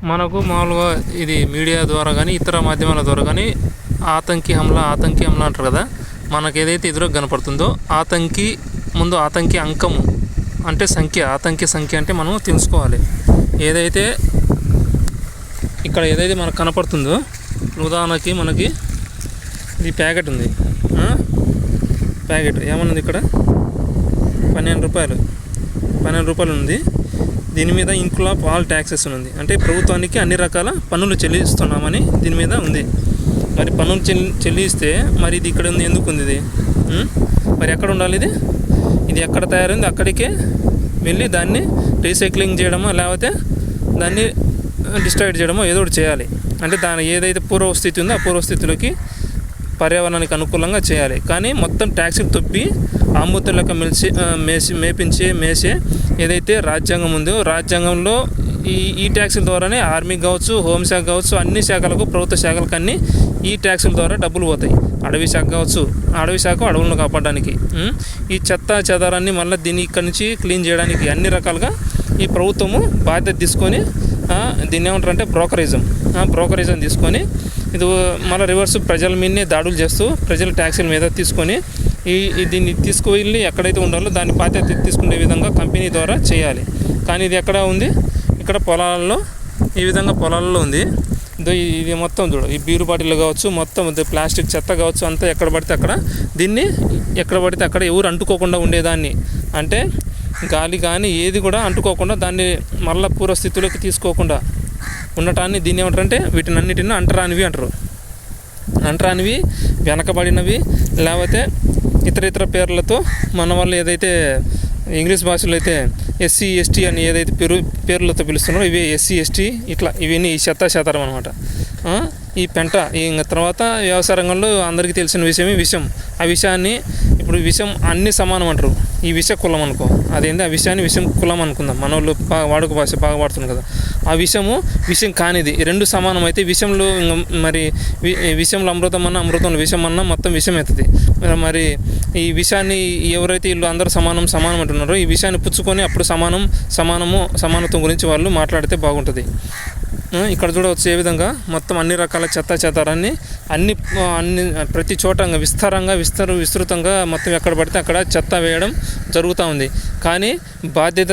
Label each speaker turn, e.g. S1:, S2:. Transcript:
S1: మనకు మామూలుగా ఇది మీడియా ద్వారా కానీ ఇతర మాధ్యమాల ద్వారా కానీ ఆతంకి హమ్లా అంటారు కదా. మనకు ఏదైతే ఎదురు కనపడుతుందో ముందు ఆతంకి అంకము అంటే ఆతంకి సంఖ్య అంటే మనం తెలుసుకోవాలి. ఏదైతే ఇక్కడ ఏదైతే మనకు కనపడుతుందో, ఉదాహరణకి మనకి ఇది ప్యాకెట్ ఉంది. ప్యాకెట్ ఏమన్నది ఇక్కడ 12 రూపాయలు ఉంది. దీని మీద ఇన్క్లూడ్ ఆల్ ట్యాక్సెస్ ఉంది. అంటే ప్రభుత్వానికి అన్ని రకాల పన్నులు చెల్లిస్తున్నామని దీని మీద ఉంది. మరి పన్నులు చెల్లిస్తే మరి ఇది ఇక్కడ ఉంది, ఎందుకు ఉంది ఇది? మరి ఎక్కడ ఉండాలి ఇది ఎక్కడ తయారైంది అక్కడికే వెళ్ళి దాన్ని రీసైక్లింగ్ చేయడమో లేకపోతే దాన్ని డిస్ట్రాక్ట్ చేయడమో ఏదో ఒకటి చేయాలి. అంటే దాని ఏదైతే పూర్వస్థితి ఉందో ఆ పూర్వస్థితిలోకి పర్యావరణానికి అనుకూలంగా చేయాలి. కానీ మొత్తం ట్యాక్సీలు తొప్పి ఆంబోతులక మేసే ఏదైతే రాజ్యాంగం ఉందో రాజ్యాంగంలో ఈ ట్యాక్సీల ద్వారానే ఆర్మీకి కావచ్చు, హోంశాఖ కావచ్చు, అన్ని శాఖలకు ప్రభుత్వ శాఖలకు అన్నీ ఈ ట్యాక్సీల ద్వారా డబ్బులు పోతాయి. అడవి శాఖ కావచ్చు, అడవి శాఖ అడవులను కాపాడడానికి, ఈ చెత్త చెదారాన్ని మళ్ళీ దీన్ని ఇక్కడి నుంచి క్లీన్ చేయడానికి అన్ని రకాలుగా ఈ ప్రభుత్వము బాధ్యత తీసుకొని దీన్ని ఏమంటారంటే బ్రోకరేజం తీసుకొని ఇది మళ్ళీ రివర్స్ ప్రజల మీదనే దాడులు చేస్తూ ప్రజల ట్యాక్సీల మీద తీసుకొని దీన్ని తీసుకువెళ్ళి ఎక్కడైతే ఉండాలో దాన్ని బాధ్యత తీసుకునే విధంగా కంపెనీ ద్వారా చేయాలి. కానీ ఇది ఎక్కడ ఉంది? ఇక్కడ పొలాల్లో, ఈ విధంగా పొలాల్లో ఉంది. ఇది మొత్తం చూడు, ఈ బీరు బాటిల్ కావచ్చు, మొత్తం ప్లాస్టిక్ చెత్త కావచ్చు, అంతా ఎక్కడ పడితే అక్కడ దీన్ని ఎక్కడ పడితే అక్కడ ఎవరు అంటుకోకుండా ఉండేదాన్ని, అంటే గాలి కానీ ఏది కూడా అంటుకోకుండా దాన్ని మళ్ళీ పూర్వస్థితిలోకి తీసుకోకుండా ఉండటాన్ని దీన్ని ఏమంటారంటే వీటినన్నిటిని అంటరానివి అంటారు. అంటరానివి, వెనకబడినవి, లేకపోతే ఇతర పేర్లతో మన వాళ్ళు ఏదైతే ఇంగ్లీష్ భాషలో అయితే ఎస్సీ ఎస్టీ అని ఏదైతే పేర్లతో పిలుస్తున్నారో ఇవి ఎస్సీ ఎస్టీ ఇవన్నీ ఈ శాతారం అనమాట. ఈ పెంట తర్వాత వ్యవసాయ రంగంలో అందరికీ తెలిసిన విషయమే విషం. ఆ విషయాన్ని ఇప్పుడు విషం అన్ని సమానం అంటారు. ఈ విష కులం అనుకో, అదేంటి ఆ విషయాన్ని విషం కులం అనుకుందాం. మన వాళ్ళు వాడుక భాష బాగా వాడుతుంది కదా. ఆ విషం కానిది రెండు సమానం అయితే విషంలో మరి విషంలో అమృతం అన్నా, అమృతంలో విషం అన్నా మొత్తం విషం అవుతుంది. మరి ఈ విషయాన్ని ఎవరైతే వీళ్ళు అందరూ సమానం అంటున్నారో ఈ విషయాన్ని పుచ్చుకొని అప్పుడు సమానత్వం గురించి వాళ్ళు మాట్లాడితే బాగుంటుంది. ఇక్కడ చూడవచ్చు ఏ విధంగా మొత్తం అన్ని రకాల చెత్తారాన్ని అన్ని ప్రతి చోట విస్తృతంగా మొత్తం ఎక్కడ పడితే అక్కడ చెత్త వేయడం జరుగుతూ ఉంది. కానీ బాధ్యత